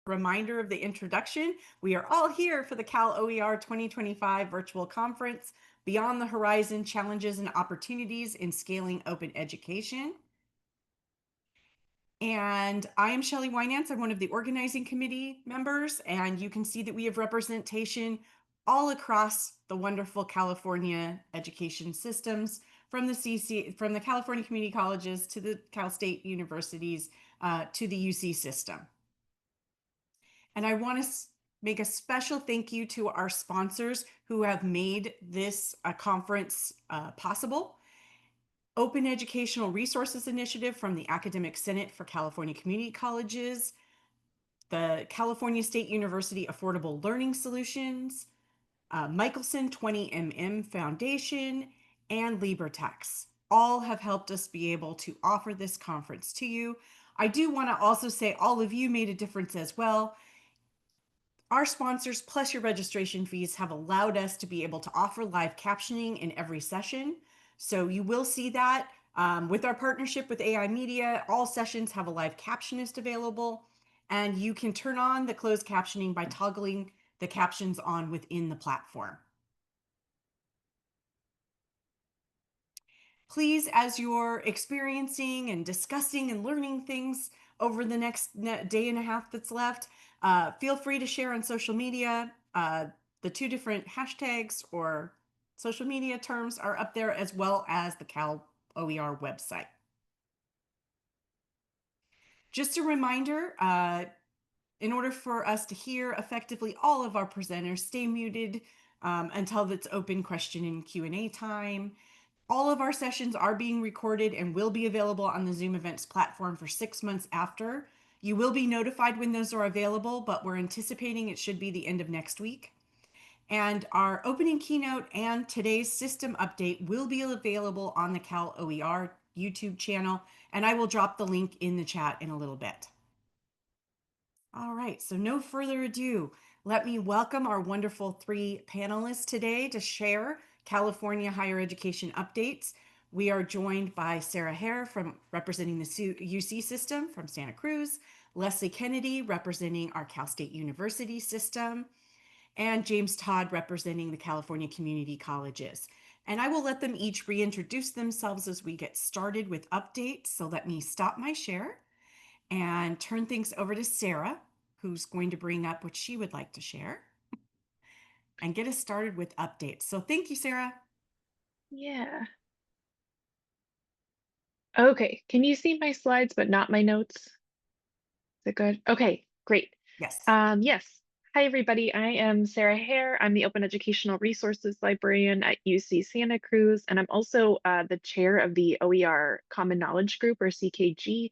Reminder of the introduction, we are all here for the Cal OER 2025 virtual conference, Beyond the Horizon, Challenges and Opportunities in Scaling Open Education. And I am Shelley Winans. I'm one of the organizing committee members, and you can see that we have representation all across the wonderful California education systems, from the California community colleges to the Cal State universities to the UC system. And I want to make a special thank you to our sponsors who have made this conference possible. Open Educational Resources Initiative from the Academic Senate for California Community Colleges, the California State University Affordable Learning Solutions, Michelson 20MM Foundation, and LibreTex. All have helped us be able to offer this conference to you. I do want to also say all of you made a difference as well. Our sponsors, plus your registration fees, have allowed us to be able to offer live captioning in every session. So you will see that with our partnership with AI Media, all sessions have a live captionist available, and you can turn on the closed captioning by toggling the captions on within the platform. Please, as you're experiencing and discussing and learning things over the next day and a half that's left, feel free to share on social media. The two different hashtags or social media terms are up there, as well as the Cal OER website. Just a reminder, in order for us to hear effectively all of our presenters, stay muted until it's open question and Q&A time. All of our sessions are being recorded and will be available on the Zoom Events platform for 6 months after. You will be notified when those are available, but we're anticipating it should be the end of next week. And our opening keynote and today's system update will be available on the Cal OER YouTube channel, and I will drop the link in the chat in a little bit. All right, so no further ado, let me welcome our wonderful 3 panelists today to share California higher education updates. We are joined by Sarah Hare from representing the UC system from Santa Cruz, Leslie Kennedy representing our Cal State University system, and James Todd representing the California community colleges. And I will let them each reintroduce themselves as we get started with updates. So let me stop my share and turn things over to Sarah, who's going to bring up what she would like to share and get us started with updates. So thank you, Sarah. Yeah. Okay, can you see my slides but not my notes? Is it good? Okay, great. Yes. Yes. Hi, everybody. I am Sarah Hare. I'm the Open Educational Resources Librarian at UC Santa Cruz, and I'm also the chair of the OER Common Knowledge Group, or CKG.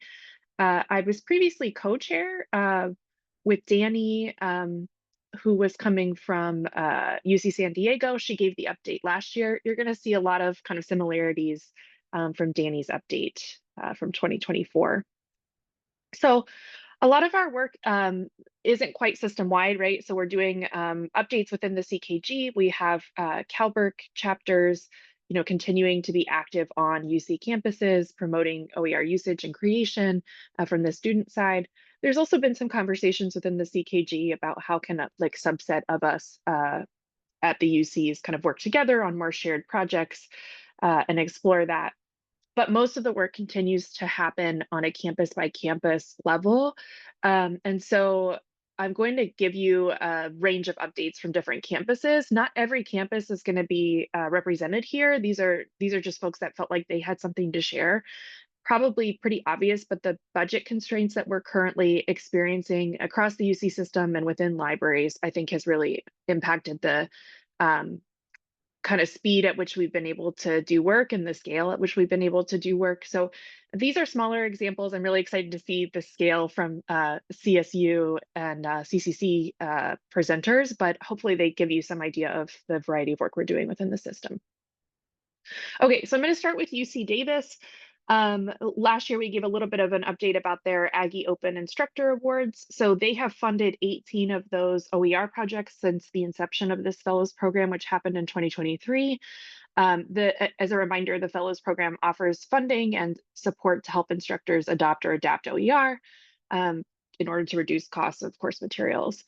I was previously co-chair with Danny, who was coming from UC San Diego. She gave the update last year. You're going to see a lot of kind of similarities from Danny's update from 2024. So a lot of our work isn't quite system-wide, right? So we're doing updates within the CKG. We have CalBERC chapters, continuing to be active on UC campuses, promoting OER usage and creation from the student side. There's also been some conversations within the CKG about how can a subset of us at the UCs kind of work together on more shared projects and explore that. But most of the work continues to happen on a campus by campus level. And so I'm going to give you a range of updates from different campuses. Not every campus is going to be represented here. These are just folks that felt like they had something to share. Probably pretty obvious, but the budget constraints that we're currently experiencing across the UC system and within libraries, I think has really impacted the kind of speed at which we've been able to do work and the scale at which we've been able to do work. So these are smaller examples. I'm really excited to see the scale from CSU and CCC presenters, but hopefully they give you some idea of the variety of work we're doing within the system. Okay, so I'm going to start with UC Davis. Last year, we gave a little bit of an update about their Aggie Open Instructor Awards. So they have funded 18 of those OER projects since the inception of this Fellows Program, which happened in 2023. As a reminder, the Fellows Program offers funding and support to help instructors adopt or adapt OER. in order to reduce costs of course materials.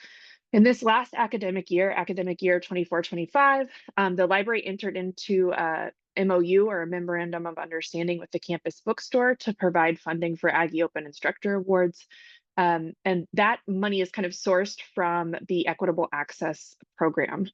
In this last academic year 24-25, the library entered into a MOU, or a Memorandum of Understanding, with the campus bookstore to provide funding for Aggie Open Instructor Awards. And that money is kind of sourced from the Equitable Access Program.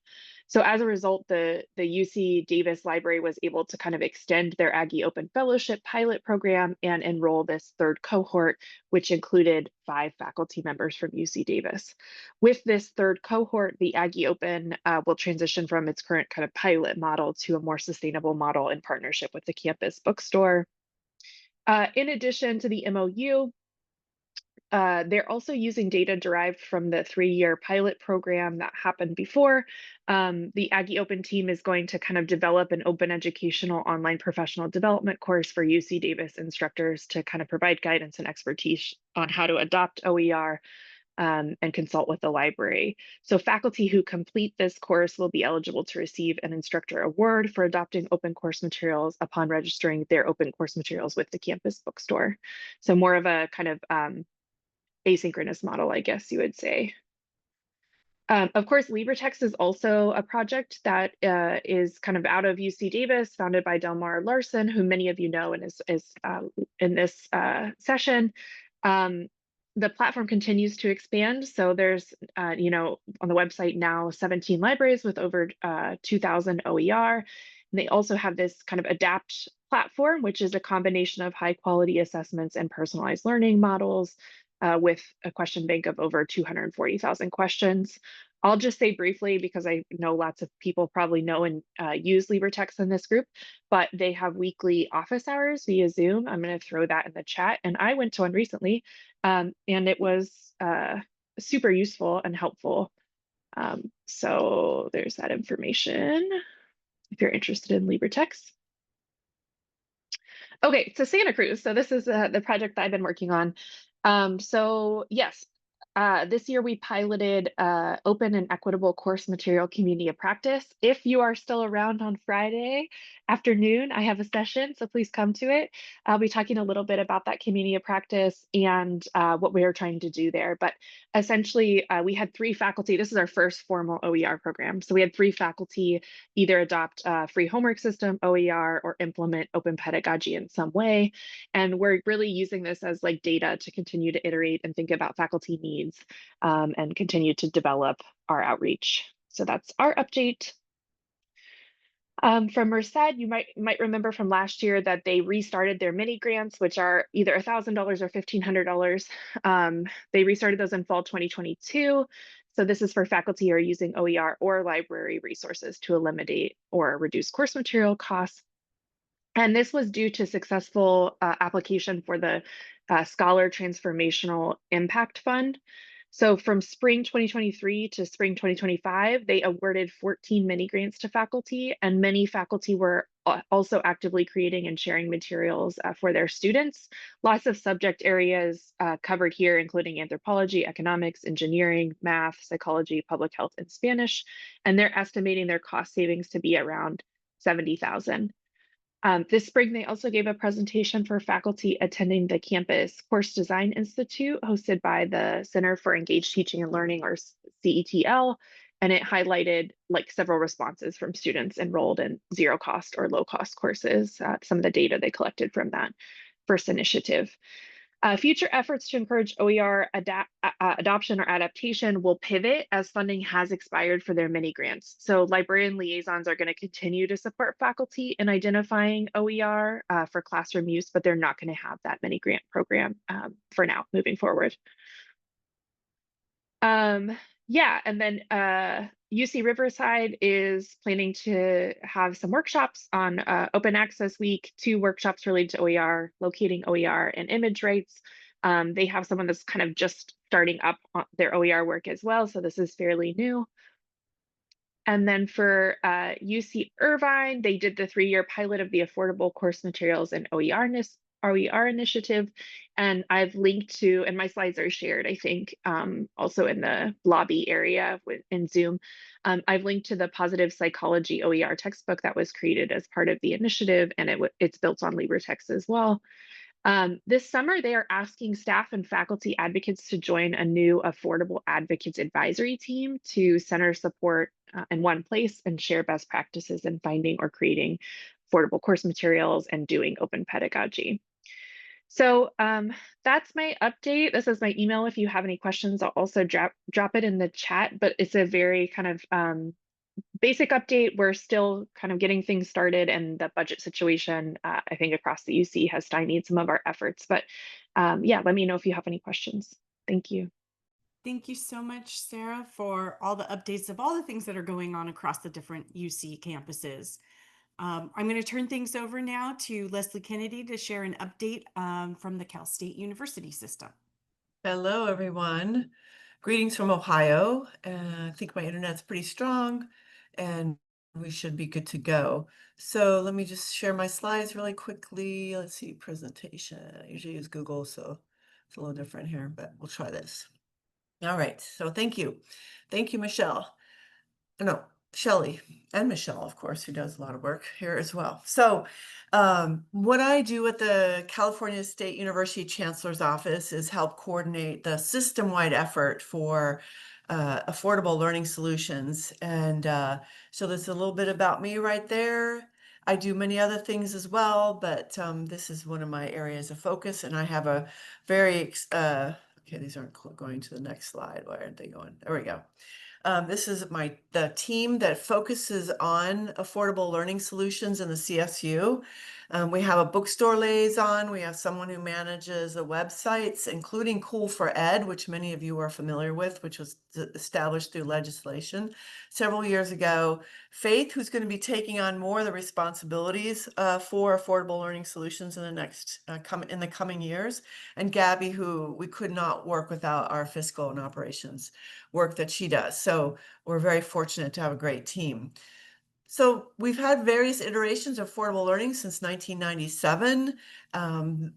So as a result, the UC Davis Library was able to kind of extend their Aggie Open Fellowship pilot program and enroll this third cohort, which included 5 faculty members from UC Davis. With this third cohort, the Aggie Open will transition from its current kind of pilot model to a more sustainable model in partnership with the campus bookstore. In addition to the MOU, they're also using data derived from the 3-year pilot program that happened before. The Aggie Open team is going to kind of develop an open educational online professional development course for UC Davis instructors to kind of provide guidance and expertise on how to adopt OER and consult with the library. So faculty who complete this course will be eligible to receive an instructor award for adopting open course materials upon registering their open course materials with the campus bookstore. So more of a kind of asynchronous model, I guess you would say. Of course, LibreText is also a project that is kind of out of UC Davis, founded by Delmar Larson, who many of you know and is in this session. The platform continues to expand. So there's, on the website now, 17 libraries with over 2,000 OER. And they also have this kind of ADAPT platform, which is a combination of high quality assessments and personalized learning models with a question bank of over 240,000 questions. I'll just say briefly, because I know lots of people probably know and use LibreText in this group, but they have weekly office hours via Zoom. I'm going to throw that in the chat. And I went to one recently, and it was super useful and helpful. So there's that information if you're interested in LibreText. Okay, so Santa Cruz. So this is the project that I've been working on. So yes, this year we piloted open and equitable course material community of practice. If you are still around on Friday afternoon, I have a session, so please come to it. I'll be talking a little bit about that community of practice and what we are trying to do there. But essentially, we had 3 faculty. This is our first formal OER program. So we had 3 faculty either adopt a free homework system, OER, or implement open pedagogy in some way. And we're really using this as like data to continue to iterate and think about faculty needs and continue to develop our outreach. So that's our update. From Merced, you might remember from last year that they restarted their mini grants, which are either $1,000 or $1,500. They restarted those in fall 2022. So this is for faculty who are using OER or library resources to eliminate or reduce course material costs. And this was due to successful application for the Scholar Transformational Impact Fund. So from spring 2023 to spring 2025, they awarded 14 mini grants to faculty, and many faculty were also actively creating and sharing materials for their students. Lots of subject areas covered here, including anthropology, economics, engineering, math, psychology, public health, and Spanish. And they're estimating their cost savings to be around 70,000. This spring, they also gave a presentation for faculty attending the Campus Course Design Institute, hosted by the Center for Engaged Teaching and Learning, or CETL, and it highlighted like several responses from students enrolled in zero cost or low cost courses, some of the data they collected from that first initiative. Future efforts to encourage OER adoption or adaptation will pivot as funding has expired for their mini grants. So librarian liaisons are going to continue to support faculty in identifying OER for classroom use, but they're not going to have that mini grant program for now moving forward. Yeah, and then UC Riverside is planning to have some workshops on Open Access Week, 2 workshops related to OER, locating OER and image rights. They have someone that's kind of just starting up on their OER work as well, so this is fairly new. And then for UC Irvine, they did the 3-year pilot of the Affordable Course Materials and OER initiative. And I've linked to, and my slides are shared, I think, also in the lobby area in Zoom. I've linked to the Positive Psychology OER textbook that was created as part of the initiative, and it's built on LibreText as well. This summer, they are asking staff and faculty advocates to join a new Affordable Advocates Advisory team to center support in one place and share best practices in finding or creating affordable course materials and doing open pedagogy. So that's my update. This is my email. If you have any questions, I'll also drop it in the chat. But it's a very kind of basic update. We're still kind of getting things started, and the budget situation, I think, across the UC has stymied some of our efforts. But yeah, let me know if you have any questions. Thank you. Thank you so much, Sarah, for all the updates of all the things that are going on across the different UC campuses. I'm going to turn things over now to Leslie Kennedy to share an update from the Cal State University system. Hello, everyone. Greetings from Ohio. I think my internet's pretty strong and we should be good to go. So let me just share my slides really quickly. Let's see, presentation. I usually use Google, so it's a little different here, but we'll try this. All right, so thank you. Thank you, Michelle. No, Shelley and Michelle, of course, who does a lot of work here as well. So what I do at the California State University Chancellor's Office is help coordinate the system-wide effort for affordable learning solutions. And so there's a little bit about me right there. I do many other things as well, but this is one of my areas of focus. And I have a very, okay, these aren't going to the next slide. Why aren't they going? There we go. This is the team that focuses on affordable learning solutions in the CSU. We have a bookstore liaison. We have someone who manages the websites, including Cool for Ed, which many of you are familiar with, which was established through legislation several years ago. Faith, who's going to be taking on more of the responsibilities for affordable learning solutions in the next in the coming years, and Gabby, who we could not work without our fiscal and operations work that she does. So we're very fortunate to have a great team. So we've had various iterations of affordable learning since 1997,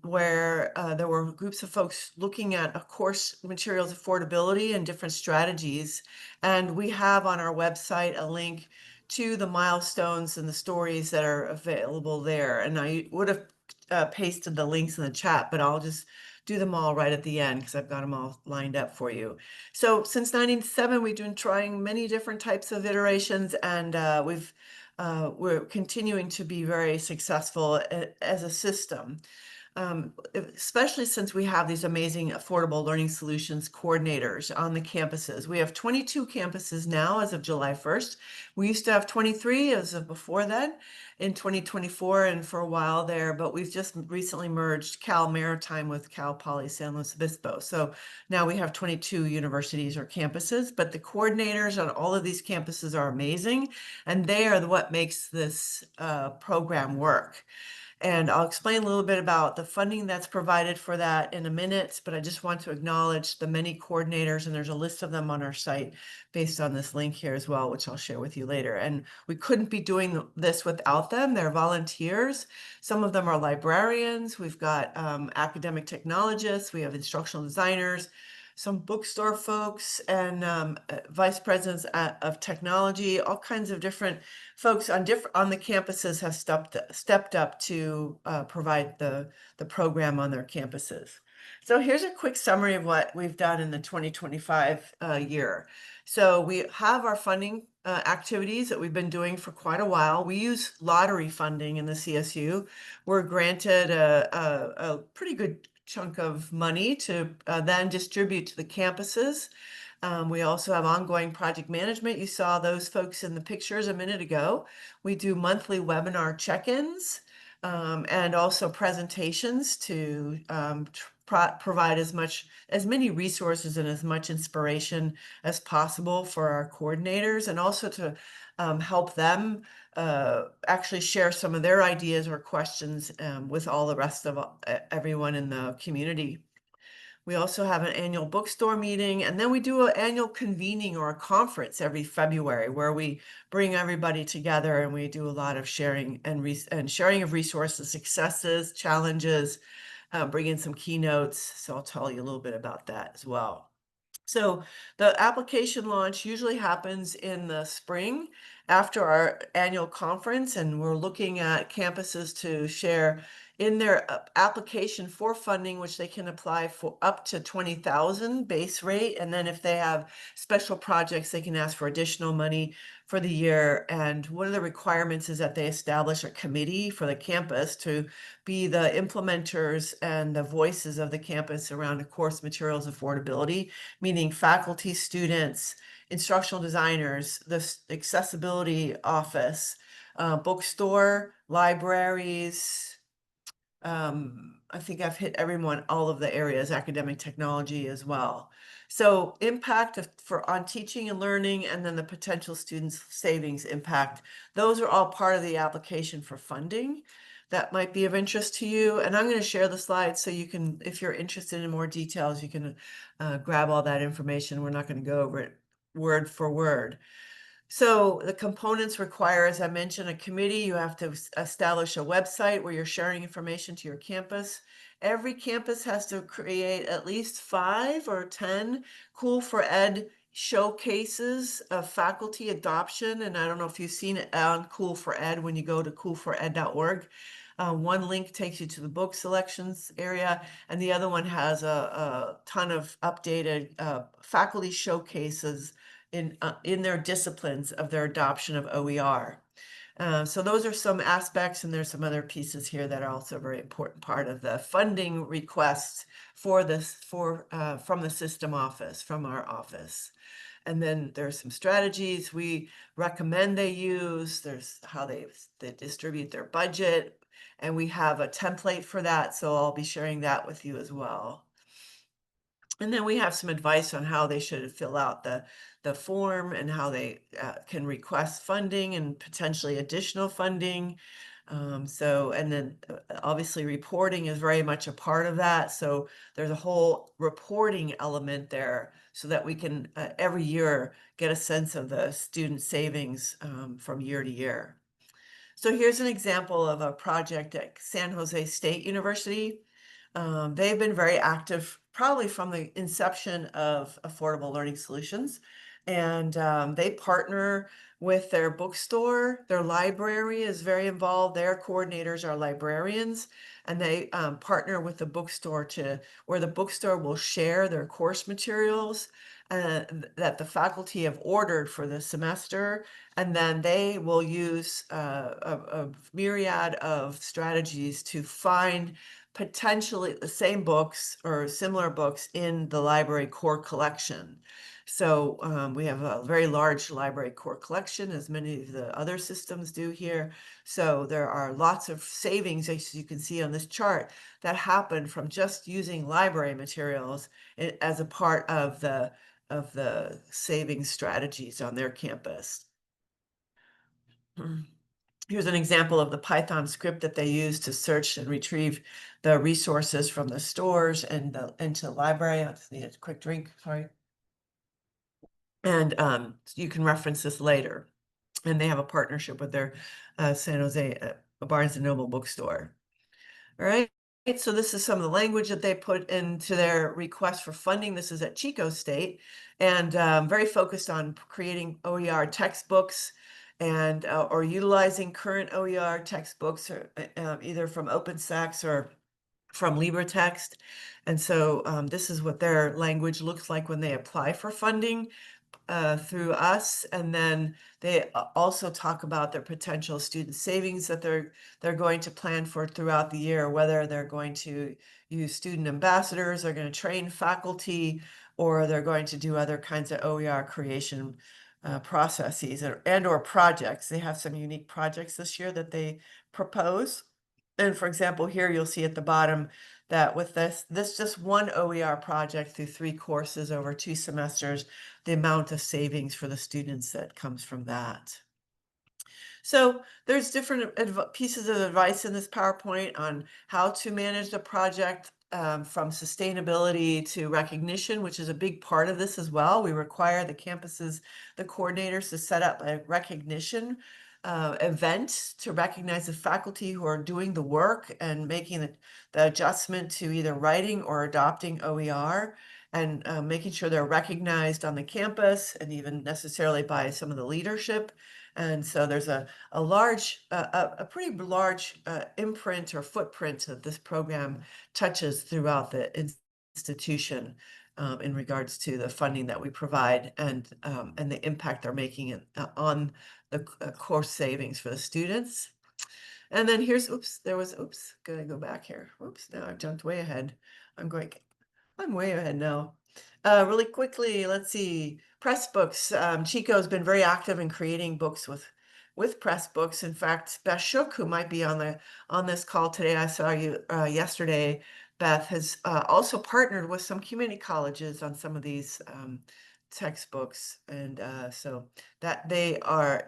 where there were groups of folks looking at course materials affordability and different strategies. And we have on our website a link to the milestones and the stories that are available there. And I would have pasted the links in the chat, but I'll just do them all right at the end because I've got them all lined up for you. So since 1997, we've been trying many different types of iterations, and we're continuing to be very successful as a system. Especially since we have these amazing affordable learning solutions coordinators on the campuses. We have 22 campuses now as of July 1st. We used to have 23 as of before then in 2024 and for a while there, but we've just recently merged Cal Maritime with Cal Poly San Luis Obispo. So now we have 22 universities or campuses, but the coordinators on all of these campuses are amazing, and they are what makes this program work. And I'll explain a little bit about the funding that's provided for that in a minute, but I just want to acknowledge the many coordinators, and there's a list of them on our site based on this link here as well, which I'll share with you later. And we couldn't be doing this without them. They're volunteers. Some of them are librarians. We've got academic technologists. We have instructional designers, some bookstore folks, and vice presidents of technology. All kinds of different folks on the campuses have stepped up to provide the program on their campuses. So here's a quick summary of what we've done in the 2025 year. So we have our funding activities that we've been doing for quite a while. We use lottery funding in the CSU. We're granted a pretty good chunk of money to then distribute to the campuses. We also have ongoing project management. You saw those folks in the pictures a minute ago. We do monthly webinar check-ins and also presentations to provide as many resources and as much inspiration as possible for our coordinators, and also to help them actually share some of their ideas or questions with all the rest of everyone in the community. We also have an annual bookstore meeting, and then we do an annual convening or a conference every February where we bring everybody together and we do a lot of sharing and sharing of resources, successes, challenges, bring in some keynotes. So I'll tell you a little bit about that as well. So the application launch usually happens in the spring after our annual conference, and we're looking at campuses to share in their application for funding, which they can apply for up to 20,000 base rate. And then if they have special projects, they can ask for additional money for the year. And one of the requirements is that they establish a committee for the campus to be the implementers and the voices of the campus around the course materials affordability, meaning faculty, students, instructional designers, the accessibility office, bookstore, libraries. I think I've hit everyone, all of the areas, academic technology as well. So impact on teaching and learning, and then the potential students savings impact. Those are all part of the application for funding that might be of interest to you. And I'm going to share the slides so you can, if you're interested in more details, you can grab all that information. We're not going to go over it word for word. So the components require, as I mentioned, a committee. You have to establish a website where you're sharing information to your campus. Every campus has to create at least 5 or 10 Cool for Ed showcases of faculty adoption. And I don't know if you've seen it on Cool for Ed when you go to coolfored.org. One link takes you to the book selections area, and the other one has a ton of updated faculty showcases in their disciplines of their adoption of OER. So those are some aspects, and there's some other pieces here that are also a very important part of the funding requests for this from the system office, from our office. And then there's some strategies we recommend they use. There's how they distribute their budget, and we have a template for that, so I'll be sharing that with you as well. And then we have some advice on how they should fill out the form and how they can request funding and potentially additional funding. And then obviously reporting is very much a part of that. So there's a whole reporting element there so that we can every year get a sense of the student savings from year to year. So here's an example of a project at San Jose State University. They've been very active probably from the inception of Affordable Learning Solutions. And they partner with their bookstore. Their library is very involved. Their coordinators are librarians, and they partner with the bookstore where the bookstore will share their course materials that the faculty have ordered for the semester. And then they will use a myriad of strategies to find potentially the same books or similar books in the library core collection. So we have a very large library core collection, as many of the other systems do here. So there are lots of savings, as you can see on this chart, that happen from just using library materials as a part of the savings strategies on their campus. Here's an example of the Python script that they use to search and retrieve the resources from the stores and into the library. I just need a quick drink, sorry. And you can reference this later. And they have a partnership with their San Jose Barnes & Noble bookstore. All right. So this is some of the language that they put into their request for funding. This is at Chico State, and very focused on creating OER textbooks and or utilizing current OER textbooks, or either from OpenStax or from LibreText. And so this is what their language looks like when they apply for funding through us. And then they also talk about their potential student savings that they're going to plan for throughout the year, whether they're going to use student ambassadors, they're going to train faculty, or they're going to do other kinds of OER creation processes and or projects. They have some unique projects this year that they propose. And for example, here you'll see at the bottom that with this just one OER project through 3 courses over 2 semesters, the amount of savings for the students that comes from that. So there's different pieces of advice in this PowerPoint on how to manage the project from sustainability to recognition, which is a big part of this as well. We require the campuses, the coordinators, to set up a recognition event to recognize the faculty who are doing the work and making the adjustment to either writing or adopting OER. and making sure they're recognized on the campus and even necessarily by some of the leadership. And so there's a pretty large imprint or footprint that this program touches throughout the institution in regards to the funding that we provide and the impact they're making on the course savings for the students. And then here's, gotta go back here. Oops, now I've jumped way ahead. I'm way ahead now. Really quickly, let's see. Press books. Chico's been very active in creating books with press books. In fact, Beth Shook, who might be on this call today, I saw you yesterday. Beth has also partnered with some community colleges on some of these textbooks, and so that they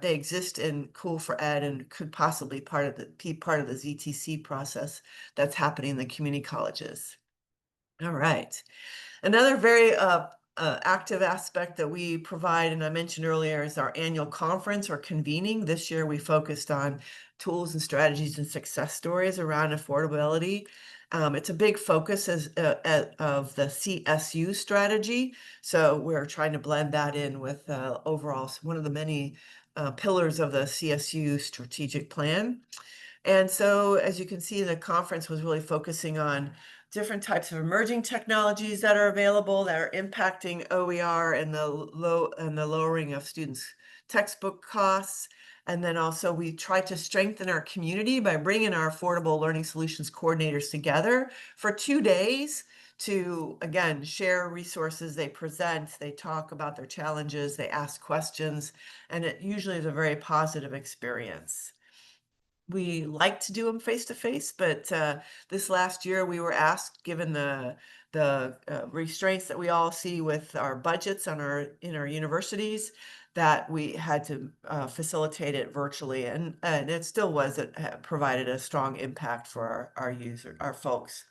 exist in Cool for Ed and could possibly be part of the ZTC process that's happening in the community colleges. All right. Another very active aspect that we provide, and I mentioned earlier, is our annual conference or convening. This year we focused on tools and strategies and success stories around affordability. It's a big focus of the CSU strategy. So we're trying to blend that in with overall one of the many pillars of the CSU strategic plan. And so, as you can see, the conference was really focusing on different types of emerging technologies that are available that are impacting OER and the lowering of students' textbook costs. And then also we tried to strengthen our community by bringing our affordable learning solutions coordinators together for 2 days to, again, share resources. They present, they talk about their challenges, they ask questions, and it usually is a very positive experience. We like to do them face to face, but this last year we were asked, given the restraints that we all see with our budgets in our universities, that we had to facilitate it virtually, and it still provided a strong impact for our folks.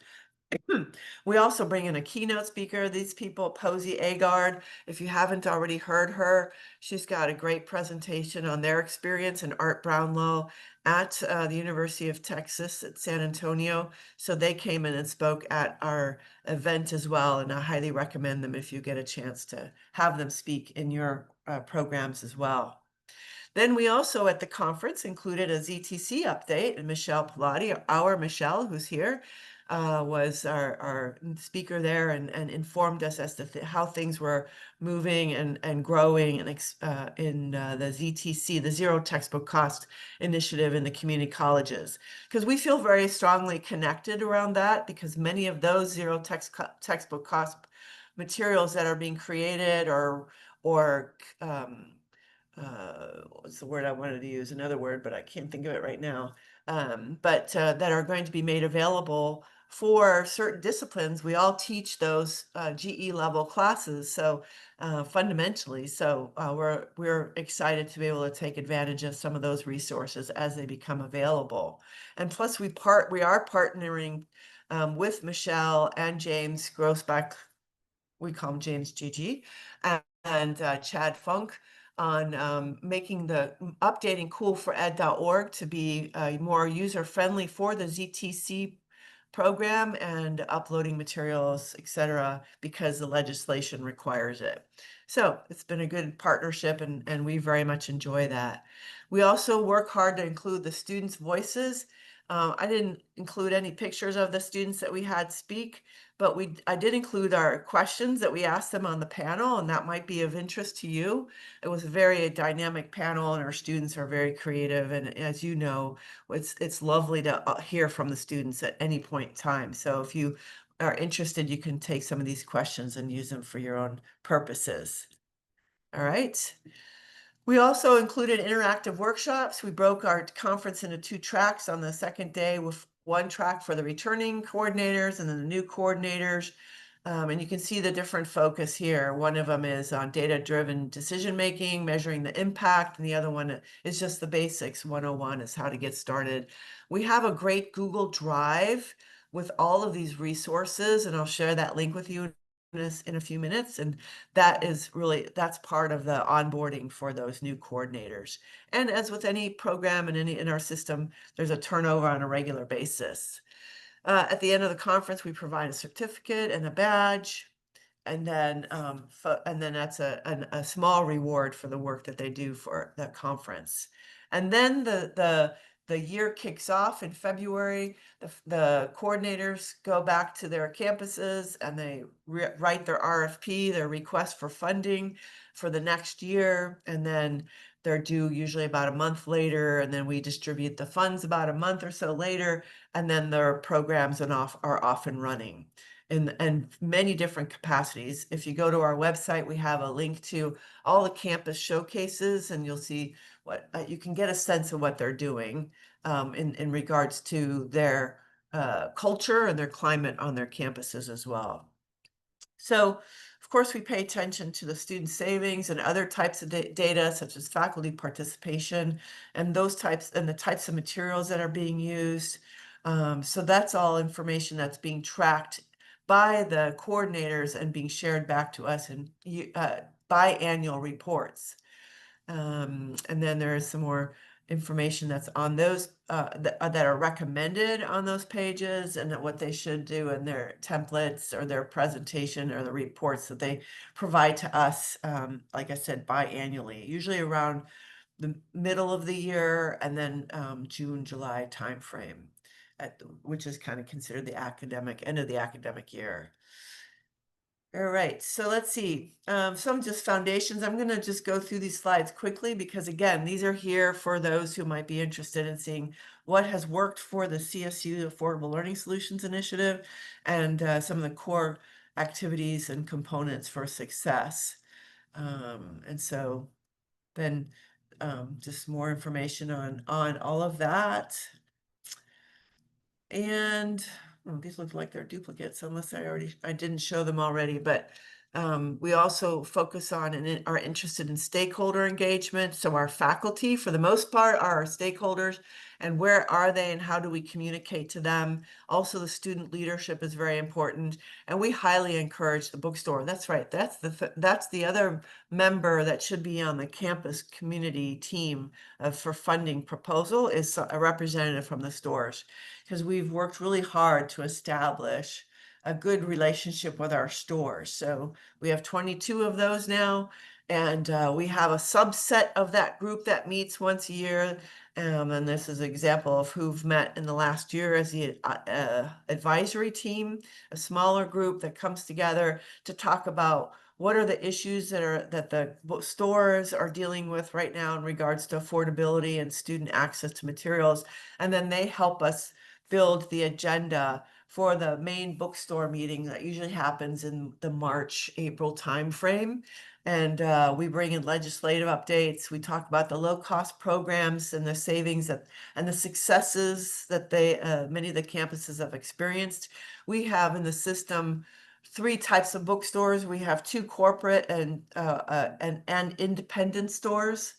We also bring in a keynote speaker. These people, Posey Agard, if you haven't already heard her, she's got a great presentation on their experience, and Art Brownlow at the University of Texas at San Antonio. So they came in and spoke at our event as well, and I highly recommend them if you get a chance to have them speak in your programs as well. Then we also at the conference included a ZTC update, and Michelle Pilati, our Michelle, who's here, was our speaker there and informed us as to how things were moving and growing in the ZTC, the Zero Textbook Cost Initiative in the community colleges. Because we feel very strongly connected around that, because many of those zero textbook cost materials that are being created or what's the word I wanted to use? Another word, but I can't think of it right now. But that are going to be made available for certain disciplines. We all teach those GE level classes, so fundamentally, so we're excited to be able to take advantage of some of those resources as they become available. And plus, we are partnering with Michelle and James Grossbeck. We call him James GG, and Chad Funk on updating coolfored.org to be more user-friendly for the ZTC program and uploading materials, etc., because the legislation requires it. So it's been a good partnership, and we very much enjoy that. We also work hard to include the students' voices. I didn't include any pictures of the students that we had speak, but I did include our questions that we asked them on the panel, and that might be of interest to you. It was a very dynamic panel, and our students are very creative. And as you know, it's lovely to hear from the students at any point in time. So if you are interested, you can take some of these questions and use them for your own purposes. All right. We also included interactive workshops. We broke our conference into 2 tracks on the second day, with one track for the returning coordinators and then the new coordinators. And you can see the different focus here. One of them is on data-driven decision-making, measuring the impact, and the other one is just the basics. 101 is how to get started. We have a great Google Drive with all of these resources, and I'll share that link with you in a few minutes, and that's part of the onboarding for those new coordinators. And as with any program in our system, there's a turnover on a regular basis. At the end of the conference, we provide a certificate and a badge. and then that's a small reward for the work that they do for the conference. And then the year kicks off in February. The coordinators go back to their campuses and they write their RFP, their request for funding for the next year, and then they're due usually about a month later, and then we distribute the funds about a month or so later, and then their programs are off and running in many different capacities. If you go to our website, we have a link to all the campus showcases, and you'll see what you can get a sense of what they're doing in regards to their culture and their climate on their campuses as well. So, of course, we pay attention to the student savings and other types of data, such as faculty participation and the types of materials that are being used. So that's all information that's being tracked by the coordinators and being shared back to us in biannual reports. And then there is some more information that's on those that are recommended on those pages, and what they should do in their templates or their presentation or the reports that they provide to us, like I said, biannually, usually around the middle of the year, and then June, July timeframe, which is kind of considered the end of the academic year. All right, so let's see. Some just foundations. I'm going to just go through these slides quickly because, again, these are here for those who might be interested in seeing what has worked for the CSU Affordable Learning Solutions Initiative and some of the core activities and components for success. And so then just more information on all of that. And these look like they're duplicates unless I didn't show them already, but we also focus on and are interested in stakeholder engagement. So our faculty, for the most part, are our stakeholders, and where are they and how do we communicate to them? Also, the student leadership is very important, and we highly encourage the bookstore. That's right. That's the other member that should be on the campus community team for funding proposal is a representative from the stores, because we've worked really hard to establish a good relationship with our stores. So we have 22 of those now, and we have a subset of that group that meets once a year. And this is an example of who've met in the last year as the advisory team, a smaller group that comes together to talk about what are the issues that the stores are dealing with right now in regards to affordability and student access to materials. And then they help us build the agenda for the main bookstore meeting that usually happens in the March-April timeframe. And we bring in legislative updates. We talk about the low-cost programs and the savings and the successes that many of the campuses have experienced. We have in the system 3 types of bookstores. We have 2 corporate and independent stores.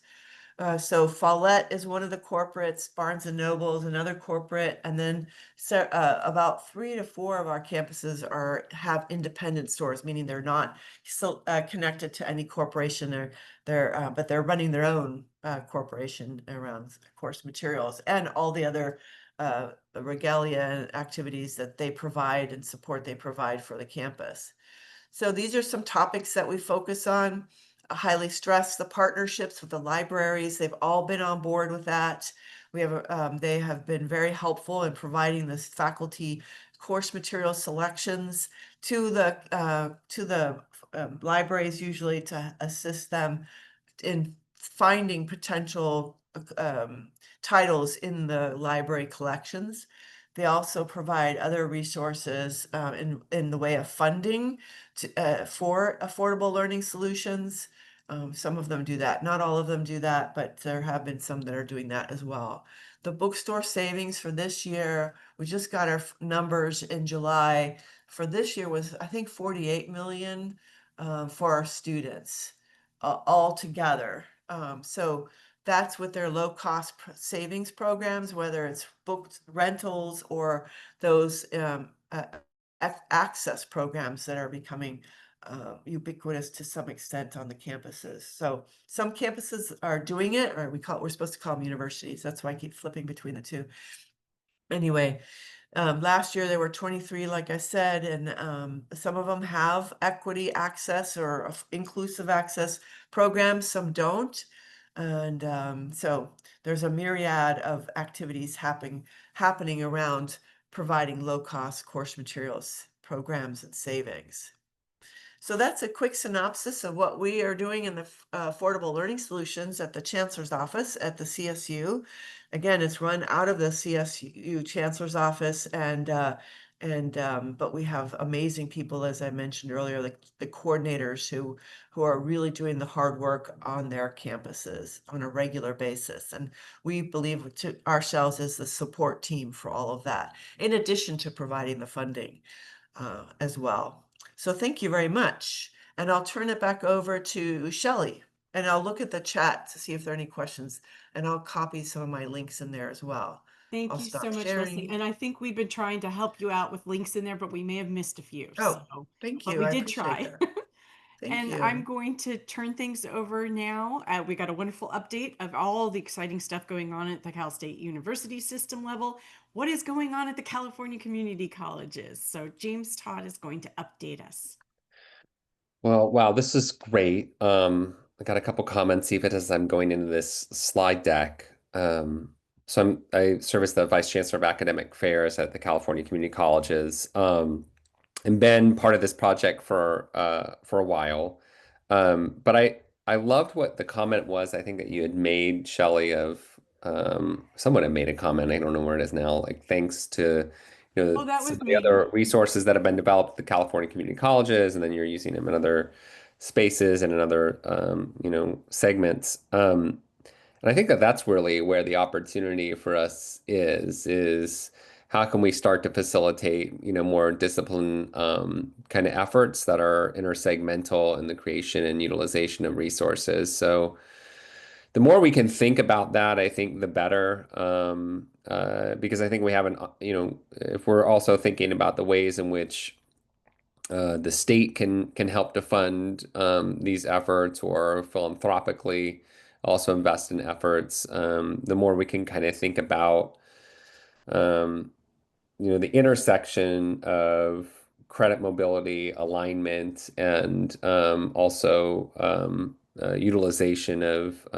So Follett is one of the corporates, Barnes and Noble is another corporate, and then about 3 to 4 of our campuses have independent stores, meaning they're not still connected to any corporation. But they're running their own corporation around course materials and all the other regalia and activities that they provide and support they provide for the campus. So these are some topics that we focus on. Highly stress the partnerships with the libraries. They've all been on board with that. They have been very helpful in providing this faculty course material selections to the libraries, usually to assist them in finding potential titles in the library collections. They also provide other resources in the way of funding for affordable learning solutions. Some of them do that. Not all of them do that, but there have been some that are doing that as well. The bookstore savings for this year, we just got our numbers in July. For this year was, I think, 48 million for our students all together. So that's with their low-cost savings programs, whether it's book rentals or those access programs that are becoming ubiquitous to some extent on the campuses. So some campuses are doing it, or we're supposed to call them universities. That's why I keep flipping between the two. Anyway, Last year there were 23, like I said, and some of them have equity access or inclusive access programs, some don't. And so there's a myriad of activities happening around providing low-cost course materials, programs, and savings. So that's a quick synopsis of what we are doing in the Affordable Learning Solutions at the Chancellor's Office at the CSU. Again, it's run out of the CSU Chancellor's Office, but we have amazing people, as I mentioned earlier, the coordinators who are really doing the hard work on their campuses on a regular basis. And we believe to ourselves as the support team for all of that, in addition to providing the funding as well. So thank you very much. And I'll turn it back over to Shelley, and I'll look at the chat to see if there are any questions, and I'll copy some of my links in there as well. Thank I'll you so stop much, Leslie. sharing. And I think we've been trying to help you out with links in there, but we may have missed a few. Oh, So, thank but you. we I did appreciate try. that. Thank And I'm you. going to turn things over now. We got a wonderful update of all the exciting stuff going on at the Cal State University system level. What is going on at the California community colleges? So James Todd is going to update us. Well, wow, this is great. I got a couple comments even as I'm going into this slide deck. I serve as the Vice Chancellor of Academic Affairs at the California Community Colleges, and been part of this project for a while. But I loved what the comment was. I think that you had made, Shelley, of someone had made a comment. I don't know where it is now. Like thanks to Oh, that some was of the me. other resources that have been developed at the California community colleges, and then you're using them in other spaces and in other segments. And I think that that's really where the opportunity for us is how can we start to facilitate, more discipline kind of efforts that are intersegmental in the creation and utilization of resources. So the more we can think about that, I think the better. Because I think we haven't, if we're also thinking about the ways in which the state can help to fund these efforts or philanthropically also invest in efforts. The more we can kind of think about um, the intersection of credit mobility, alignment, and also utilization of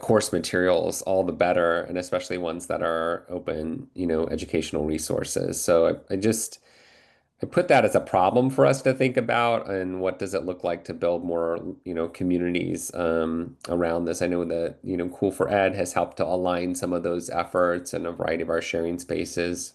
course materials, all the better, and especially ones that are open, educational resources. So I put that as a problem for us to think about, and what does it look like to build more, communities around this. I know that, Cool for Ed has helped to align some of those efforts and a variety of our sharing spaces.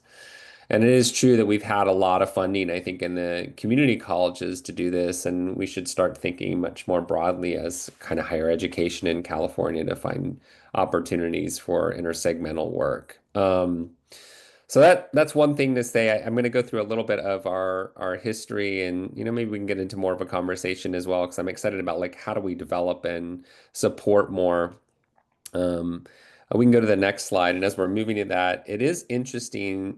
And it is true that we've had a lot of funding, I think, in the community colleges to do this, and we should start thinking much more broadly as kind of higher education in California to find opportunities for intersegmental work. So that's one thing to say. I'm going to go through a little bit of our history, and maybe we can get into more of a conversation as well because I'm excited about like how do we develop and support more. Um, we can go to the next slide, and as we're moving to that, it is interesting.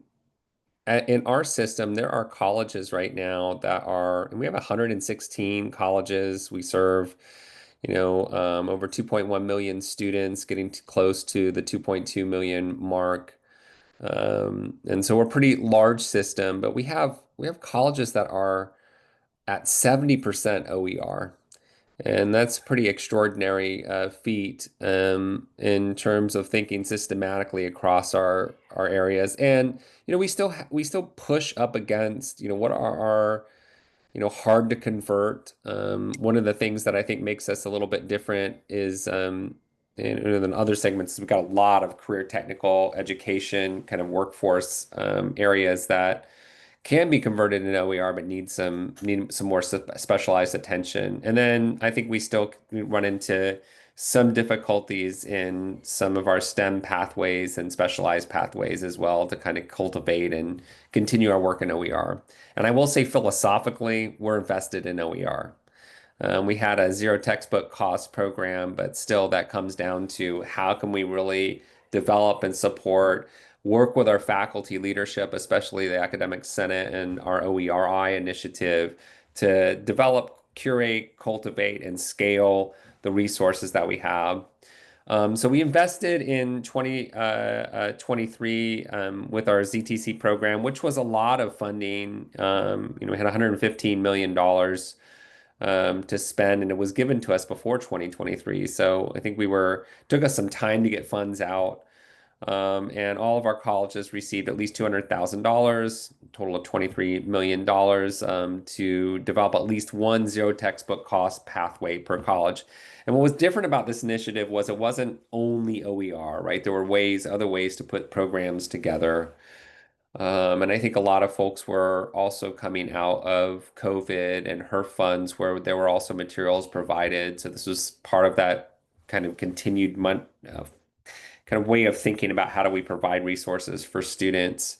In our system, there are colleges right now and we have 116 colleges. We serve, over 2.1 million students, getting close to the 2.2 million mark. And so we're a pretty large system, but we have colleges that are at 70% OER. And that's pretty extraordinary feat in terms of thinking systematically across our areas. And we still push up against what are our hard to convert. One of the things that I think makes us a little bit different is than other segments, we've got a lot of career technical education kind of workforce areas that can be converted in OER, but need some more specialized attention. And then I think we still run into some difficulties in some of our STEM pathways and specialized pathways as well to kind of cultivate and continue our work in OER. And I will say philosophically, we're invested in OER. We had a zero textbook cost program, but still that comes down to how can we really develop and support, work with our faculty leadership, especially the Academic Senate and our OERI initiative to develop, curate, cultivate, and scale the resources that we have. So we invested in 2023 with our ZTC program, which was a lot of funding. We had $115 million to spend, and it was given to us before 2023. So I think took us some time to get funds out. And all of our colleges received at least $200,000, total of $23 million, to develop at least one zero textbook cost pathway per college. And what was different about this initiative was it wasn't only OER, right? There were other ways to put programs together. And I think a lot of folks were also coming out of COVID and HERF funds where there were also materials provided. So this was part of that kind of continued kind of way of thinking about how do we provide resources for students.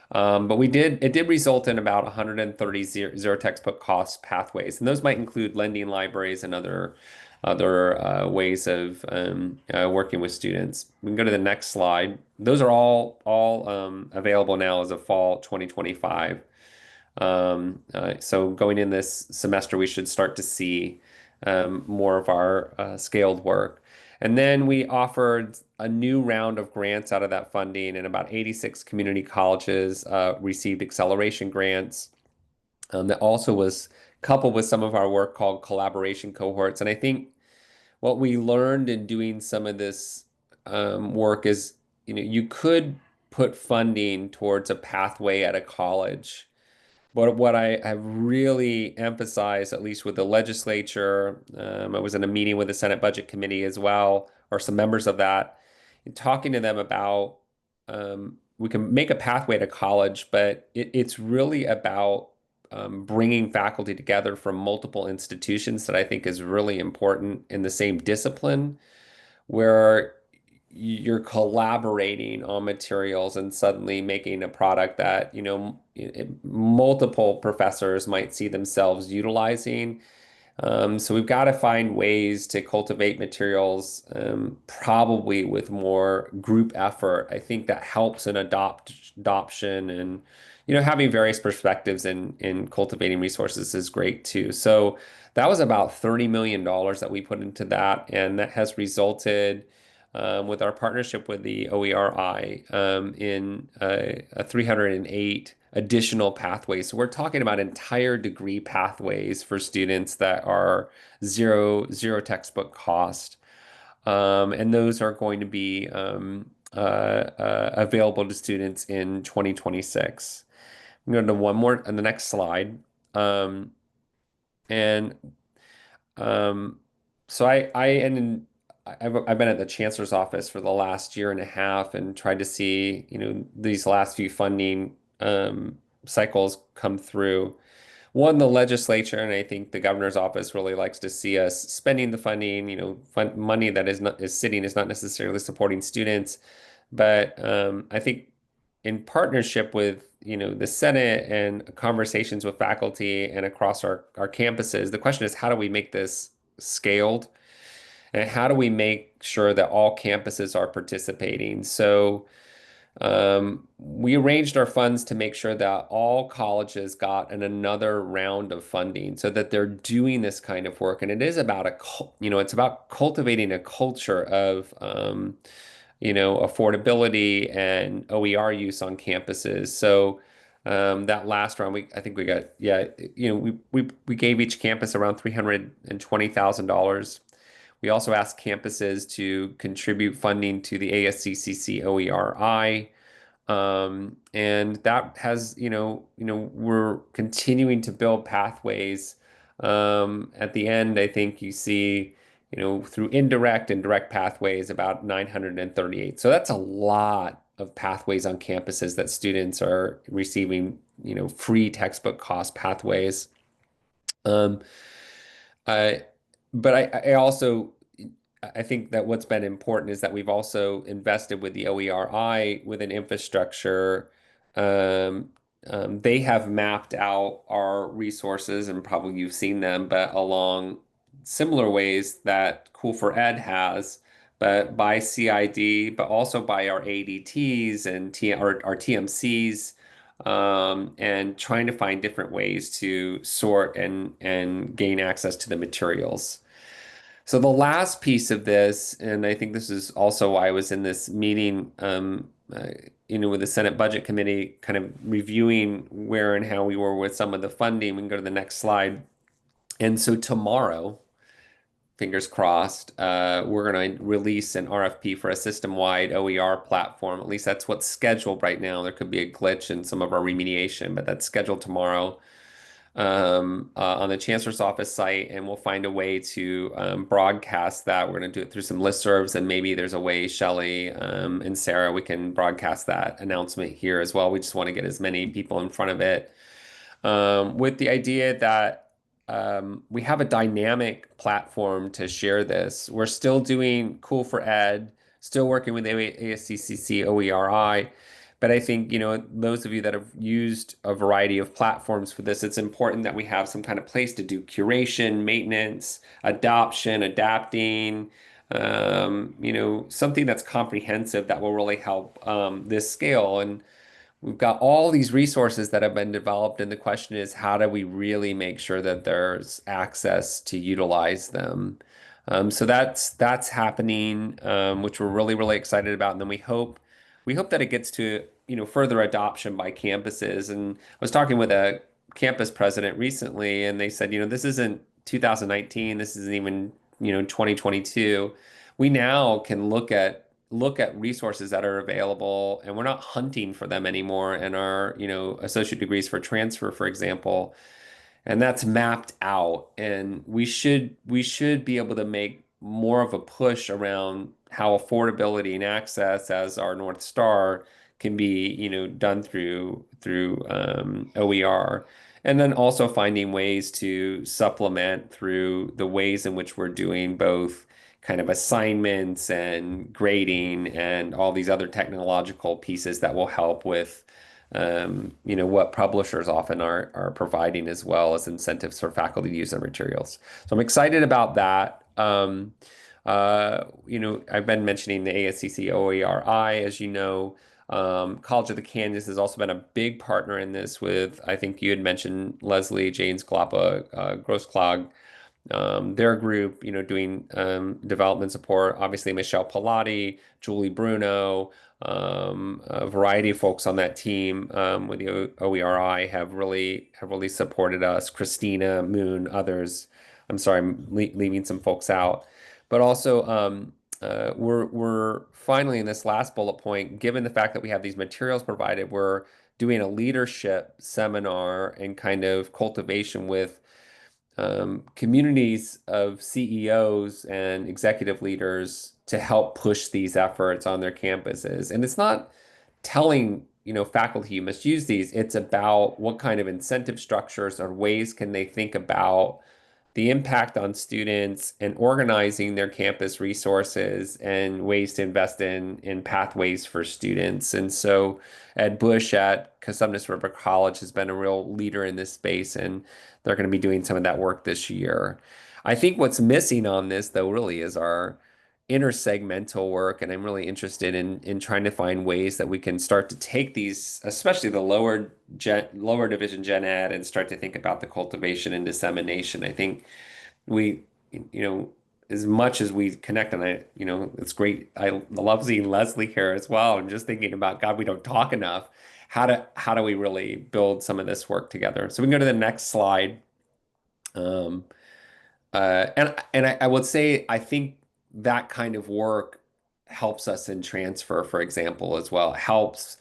But it did result in about 130 zero textbook cost pathways, and those might include lending libraries and other ways of working with students. We can go to the next slide. Those are all available now as of fall 2025. So going in this semester, we should start to see more of our scaled work. And then we offered a new round of grants out of that funding, and about 86 community colleges received acceleration grants. That also was coupled with some of our work called collaboration cohorts. And I think what we learned in doing some of this work is, you could put funding towards a pathway at a college. But what I have really emphasized, at least with the legislature, I was in a meeting with the Senate Budget Committee as well, or some members of that, and talking to them about we can make a pathway to college, but it's really about bringing faculty together from multiple institutions that I think is really important in the same discipline, where you're collaborating on materials and suddenly making a product that, multiple professors might see themselves utilizing. So we've got to find ways to cultivate materials, probably with more group effort. I think that helps in adoption, and having various perspectives in cultivating resources is great too. So that was about $30 million that we put into that, and that has resulted, with our partnership with the OERI, in a 308 additional pathways. So we're talking about entire degree pathways for students that are zero textbook cost. And those are going to be available to students in 2026. I'm going to one more on the next slide. And so I've been at the chancellor's office for the last year and a half and tried to see, these last few funding cycles come through. One, the legislature, and I think the governor's office really likes to see us spending the funding, money that is sitting is not necessarily supporting students. But I think in partnership with, the Senate and conversations with faculty and across our campuses, the question is, how do we make this scaled? And how do we make sure that all campuses are participating? So we arranged our funds to make sure that all colleges got another round of funding so that they're doing this kind of work. And it is about it's about cultivating a culture of, affordability and OER use on campuses. So that last round, I think we got, yeah, we gave each campus around $320,000. We also asked campuses to contribute funding to the ASCCC OERI. And that has, we're continuing to build pathways. At the end, I think you see, through indirect and direct pathways, about 938. So that's a lot of pathways on campuses that students are receiving, free textbook cost pathways. Um, I, but I also I think that what's been important is that we've also invested with the OERI with an infrastructure. Um, they have mapped out our resources, and probably you've seen them, but along similar ways that Cool for Ed has, but by CID, but also by our ADTs and our TMCs, and trying to find different ways to sort and gain access to the materials. So the last piece of this, and I think this is also why I was in this meeting, with the Senate Budget Committee, kind of reviewing where and how we were with some of the funding. We can go to the next slide. And so tomorrow, fingers crossed, we're going to release an RFP for a system-wide OER platform. At least that's what's scheduled right now. There could be a glitch in some of our remediation, but that's scheduled tomorrow on the Chancellor's Office site, and we'll find a way to broadcast that. We're going to do it through some listservs, and maybe there's a way, Shelley and Sarah, we can broadcast that announcement here as well. We just want to get as many people in front of it with the idea that we have a dynamic platform to share this. We're still doing Cool for Ed, still working with ASCCC OERI, but I think, those of you that have used a variety of platforms for this, it's important that we have some kind of place to do curation, maintenance, adoption, adapting, something that's comprehensive that will really help this scale. And we've got all these resources that have been developed, and the question is, how do we really make sure that there's access to utilize them? So that's happening, which we're really, really excited about. And then we hope that it gets to, further adoption by campuses. And I was talking with a campus president recently, and they said, this isn't 2019, this isn't even, 2022. We now can look at resources that are available, and we're not hunting for them anymore in our, associate degrees for transfer, for example, and that's mapped out. And we should be able to make more of a push around how affordability and access as our North Star can be, done through OER. And then also finding ways to supplement through the ways in which we're doing both kind of assignments and grading and all these other technological pieces that will help with what publishers often are providing as well as incentives for faculty to use their materials. So I'm excited about that. I've been mentioning the ASCC OERI, as you know. College of the Canyons has also been a big partner in this with, I think you had mentioned Leslie Janes Glapa, Grossklag, their group, doing development support. Obviously, Michelle Pilati, Julie Bruno, a variety of folks on that team with the OERI have really supported us. Christina Moon, others. I'm sorry, I'm leaving some folks out, but also we're finally in this last bullet point. Given the fact that we have these materials provided, we're doing a leadership seminar and kind of cultivation with communities of CEOs and executive leaders to help push these efforts on their campuses. And it's not telling, faculty you must use these. It's about what kind of incentive structures or ways can they think about the impact on students and organizing their campus resources and ways to invest in pathways for students. And so Ed Bush at Cosumnes River College has been a real leader in this space, and they're going to be doing some of that work this year. I think what's missing on this, though, really is our intersegmental work, and I'm really interested in trying to find ways that we can start to take these, especially the lower division gen ed, and start to think about the cultivation and dissemination. I think we, as much as we connect, and it's great. I love seeing Leslie here as well. I'm just thinking about, God, we don't talk enough. How do we really build some of this work together? So we can go to the next slide. And I would say I think that kind of work helps us in transfer, for example, as well. Helps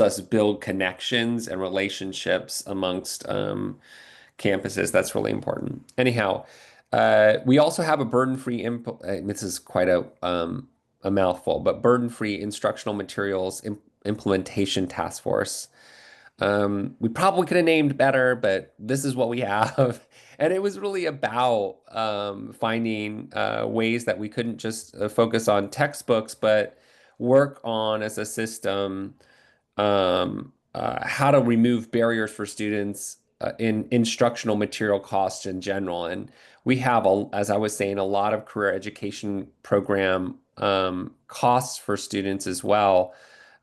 us build connections and relationships amongst campuses. That's really important. Anyhow, we also have a burden-free this is quite a mouthful, but burden-free instructional materials implementation task force. We probably could have named better, but this is what we have. And it was really about finding ways that we couldn't just focus on textbooks, but work on as a system how to remove barriers for students in instructional material costs in general. And we have, as I was saying, a lot of career education program costs for students as well.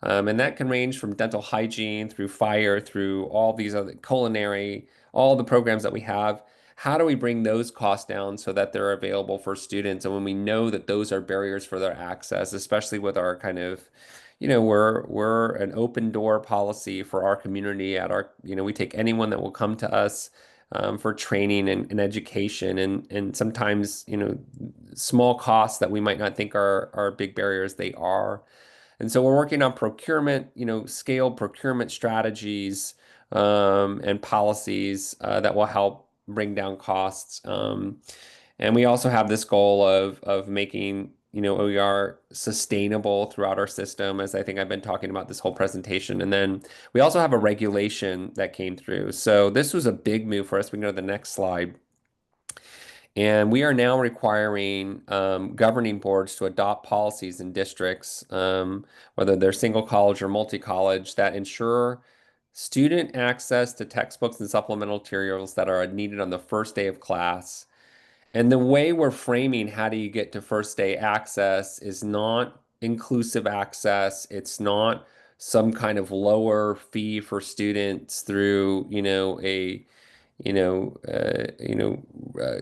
And that can range from dental hygiene through fire, through all these other culinary, all the programs that we have. how do we bring those costs down so that they're available for students? And when we know that those are barriers for their access, especially with our kind of, we're an open door policy for our community at our, we take anyone that will come to us for training and education, and sometimes, small costs that we might not think are big barriers, they are. And so we're working on procurement, scaled procurement strategies and policies that will help bring down costs. And we also have this goal of making, OER sustainable throughout our system, as I think I've been talking about this whole presentation. And then we also have a regulation that came through. So this was a big move for us. We can go to the next slide. And we are now requiring governing boards to adopt policies in districts, whether they're single college or multi-college, that ensure student access to textbooks and supplemental materials that are needed on the first day of class. And the way we're framing how do you get to first day access is not inclusive access. It's not some kind of lower fee for students through, you know, uh, you know, uh,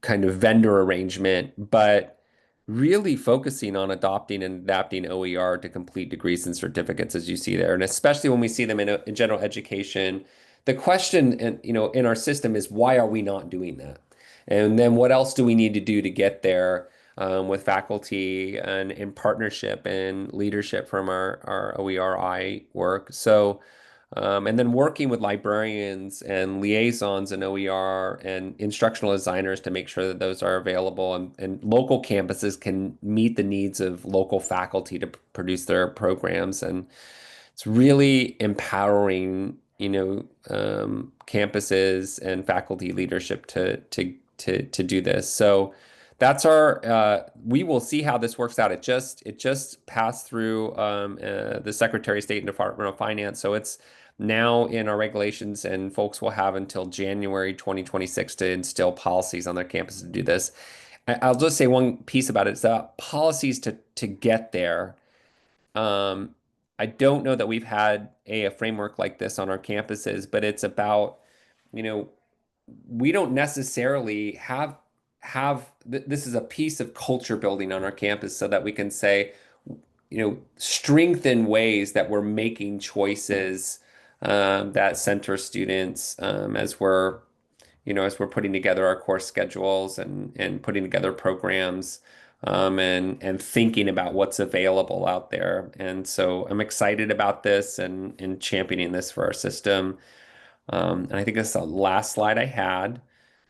kind of vendor arrangement, but really focusing on adopting and adapting OER to complete degrees and certificates, as you see there. And especially when we see them in general education, the question in our system is, why are we not doing that? And then what else do we need to do to get there with faculty and in partnership and leadership from our OERI work? So and then working with librarians and liaisons in OER and instructional designers to make sure that those are available, and local campuses can meet the needs of local faculty to produce their programs. And it's really empowering, campuses and faculty leadership to do this. So that's we will see how this works out. It just passed through the Secretary of State and Department of Finance. So it's now in our regulations, and folks will have until January 2026 to instill policies on their campus to do this. I'll just say one piece about it. It's policies to get there. Um, I don't know that we've had a framework like this on our campuses, but it's about, you know, we don't necessarily this is a piece of culture building on our campus so that we can say, strengthen ways that we're making choices that center students as we're putting together our course schedules and putting together programs and thinking about what's available out there. And so I'm excited about this and championing this for our system. And I think that's the last slide I had.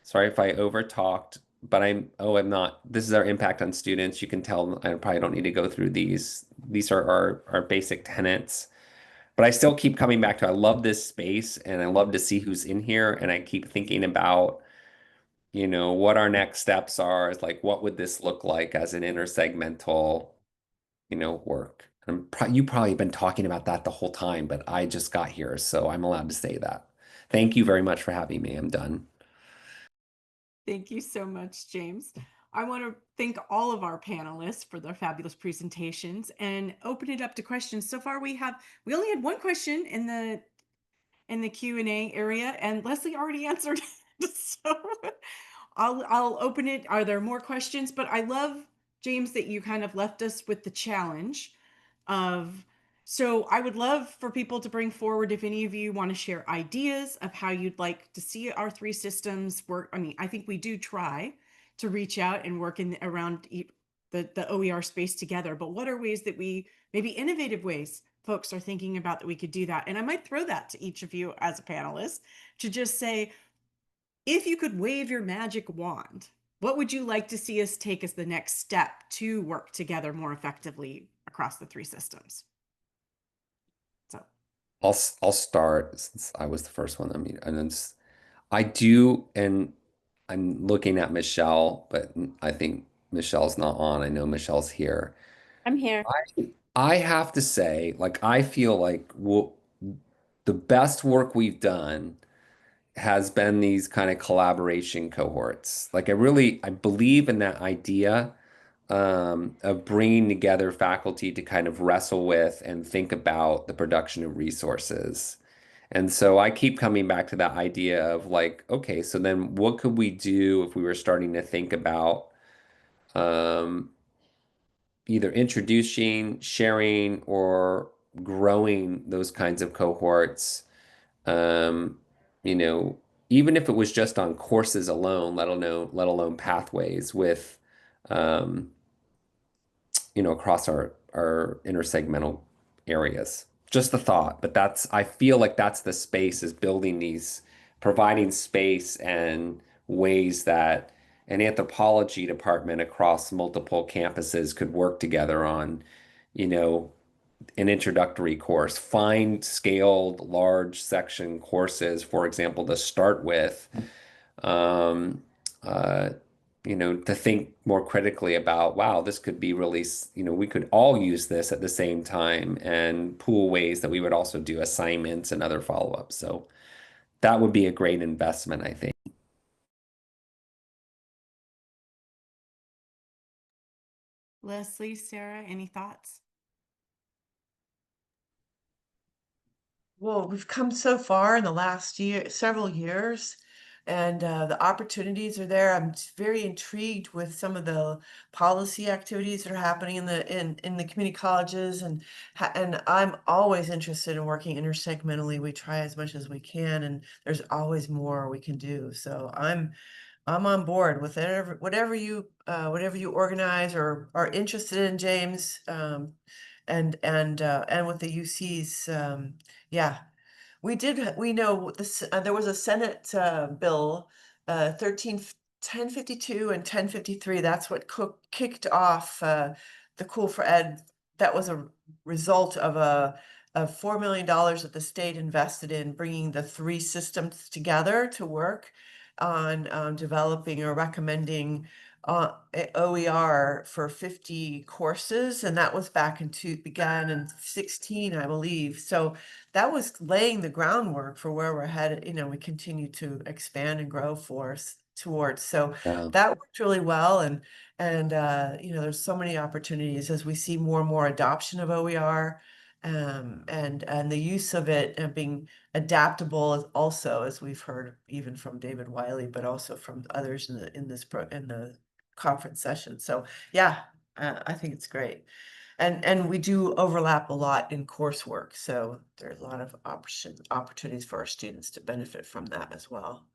Sorry if I overtalked, but I'm not. This is our impact on students. You can tell I probably don't need to go through these. These are our basic tenets. But I still keep coming back to I love this space and I love to see who's in here. And I keep thinking about, what our next steps are, is like, what would this look like as an intersegmental, work? You probably been talking about that the whole time, but I just got here, so I'm allowed to say that. Thank you very much for having me. I'm done. Thank you so much, James. I want to thank all of our panelists for their fabulous presentations and open it up to questions. So far, we only had one question in the Q&A area, and Leslie already answered. So I'll open it. Are there more questions? But I love, James, that you kind of left us with the challenge of, so I would love for people to bring forward, if any of you want to share ideas of how you'd like to see our three systems work. I mean, I think we do try to reach out and work around the OER space together, but what are ways that maybe innovative ways folks are thinking about that we could do that? And I might throw that to each of you as a panelist to just say, if you could wave your magic wand, what would you like to see us take as the next step to work together more effectively across the three systems? So I'll start since I was the first one. I mean, I do, and I'm looking at Michelle, but I think Michelle's not on. I know Michelle's here. I'm here. I have to say, like, I feel like the best work we've done has been these kind of collaboration cohorts. Like, I believe in that idea of bringing together faculty to kind of wrestle with and think about the production of resources. And so I keep coming back to that idea of like, okay, so then what could we do if we were starting to think about um, either introducing, sharing, or growing those kinds of cohorts, um, you know, even if it was just on courses alone, let alone pathways with, um, across our intersegmental areas. Just the thought, but I feel like that's the space is building these, providing space and ways that an anthropology department across multiple campuses could work together on, you know, an introductory course, find scaled large section courses, for example, to start with, um, uh, to think more critically about, wow, this could be really, we could all use this at the same time and pool ways that we would also do assignments and other follow-ups. So that would be a great investment, I think. Leslie, Sarah, any thoughts? Well, we've come so far in the last several years, and the opportunities are there. I'm very intrigued with some of the policy activities that are happening in the community colleges, and I'm always interested in working intersegmentally. We try as much as we can, and there's always more we can do. So I'm on board with whatever you organize or are interested in, James, and with the UCs. Yeah, we know this, there was a Senate bill, 1052 and 1053. That's what kicked off the Cool for Ed. That was a result of $4 million that the state invested in bringing the three systems together to work on developing or recommending OER for 50 courses, and that was began in 16, I believe. So that was laying the groundwork for where we're headed. We continue to expand and grow towards. So Yeah. that worked really well, and there's so many opportunities as we see more and more adoption of OER, and the use of it and being adaptable is also, as we've heard even from David Wiley, but also from others in the conference session. So yeah, I think it's great. And we do overlap a lot in coursework, so there's a lot of opportunities for our students to benefit from that as well.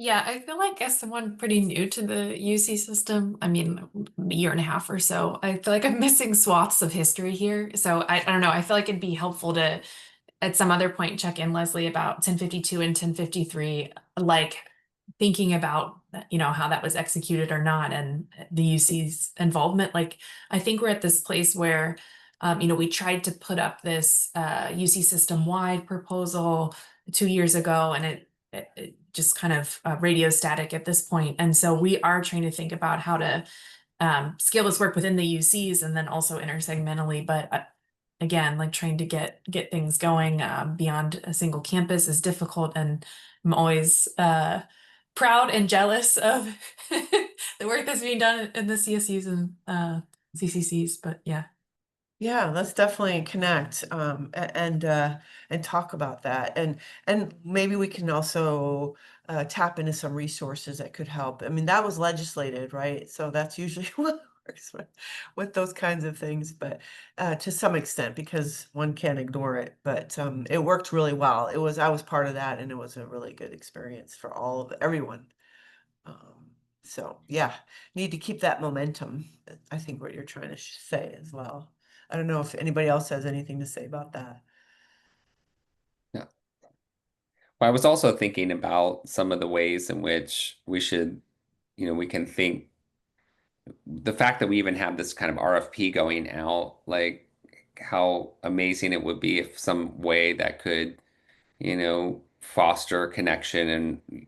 Yeah, I feel like as someone pretty new to the UC system, I mean, a year and a half or so, I feel like I'm missing swaths of history here. So I don't know, I feel like it'd be helpful to, at some other point, check in, Leslie, about 1052 and 1053, like thinking about, how that was executed or not and the UC's involvement. Like, I think we're at this place where, we tried to put up this UC system-wide proposal 2 years ago, and it just kind of radio static at this point. And so we are trying to think about how to scale this work within the UCs and then also intersegmentally. But again, like trying to get things going beyond a single campus is difficult. And I'm always proud and jealous of the work that's being done in the CSUs and CCCs. But yeah. Yeah, let's definitely connect, and talk about that, and maybe we can also tap into some resources that could help. I mean, that was legislated, right? So that's usually what works with those kinds of things, but to some extent, because one can't ignore it. But it worked really well. I was part of that, and it was a really good experience for everyone. So yeah, need to keep that momentum. I think what you're trying to say as well. I don't know if anybody else has anything to say about that. Yeah. Well, I was also thinking about some of the ways in which we can think the fact that we even have this kind of RFP going out, like how amazing it would be if some way that could, foster connection and,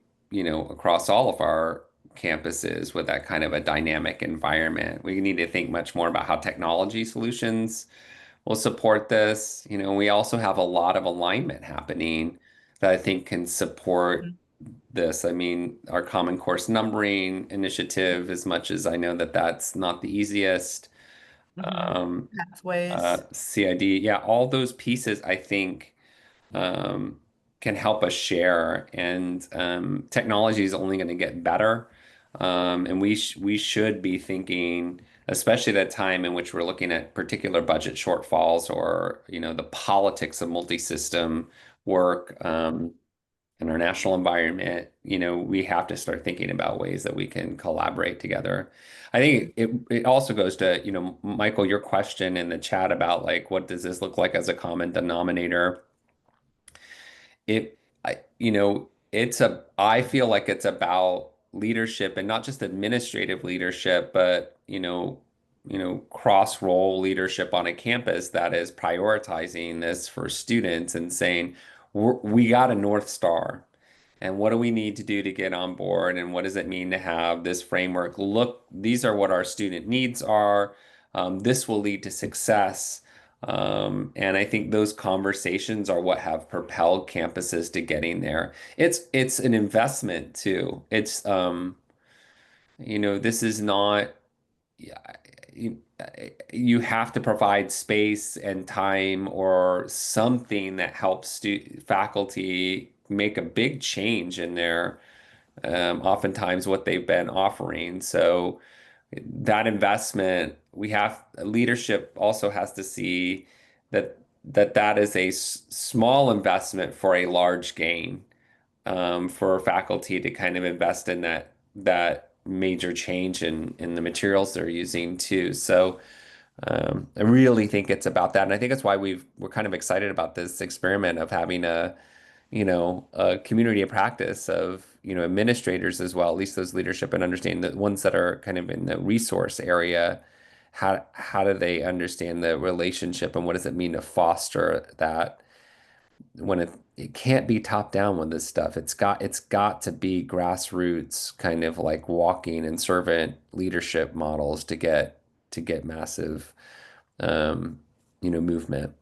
across all of our campuses with that kind of a dynamic environment. We need to think much more about how technology solutions will support this. We also have a lot of alignment happening that I think can support this. I mean, our Common Course numbering initiative, as much as I know that that's not the easiest, Pathways. CID, yeah, all those pieces I think um, can help us share, and technology is only going to get better. And we should be thinking, especially at a time in which we're looking at particular budget shortfalls or the politics of multi-system work. In our national environment, we have to start thinking about ways that we can collaborate together. I think it also goes to, Michael, your question in the chat about like, what does this look like as a common denominator? I feel like it's about leadership and not just administrative leadership, but, cross-role leadership on a campus that is prioritizing this for students and saying, we got a North Star. And what do we need to do to get on board? And what does it mean to have this framework? Look, these are what our student needs are. This will lead to success. And I think those conversations are what have propelled campuses to getting there. It's an investment too. This is not, yeah, you have to provide space and time or something that helps faculty make a big change in their oftentimes what they've been offering. So that investment, leadership also has to see that is a small investment for a large gain, for faculty to kind of invest in that major change in the materials they're using too. So I really think it's about that, and I think that's why we're kind of excited about this experiment of having a community of practice of, administrators as well, at least those leadership and understanding the ones that are kind of in the resource area. How do they understand the relationship and what does it mean to foster that when it can't be top down with this stuff. It's got to be grassroots kind of like walking and servant leadership models to get massive movement.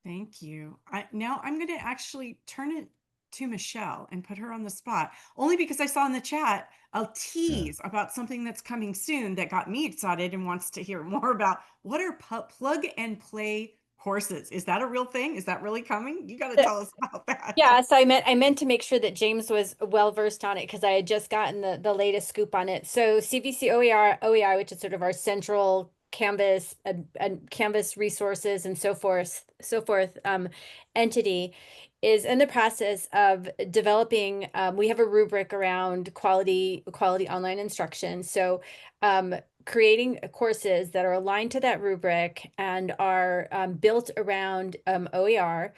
Thank you. Now I'm going to actually turn it to Michelle and put her on the spot, only because I saw in the chat a tease about something that's coming soon that got me excited and wants to hear more about. What are plug and play courses? Is that a real thing? Is that really coming? You got to tell us about that. Yeah, so I meant to make sure that James was well versed on it because I had just gotten the latest scoop on it. So CVC OER, which is sort of our central Canvas and Canvas resources and so forth entity, is in the process of developing. We have a rubric around quality online instruction. So creating courses that are aligned to that rubric and are built around OER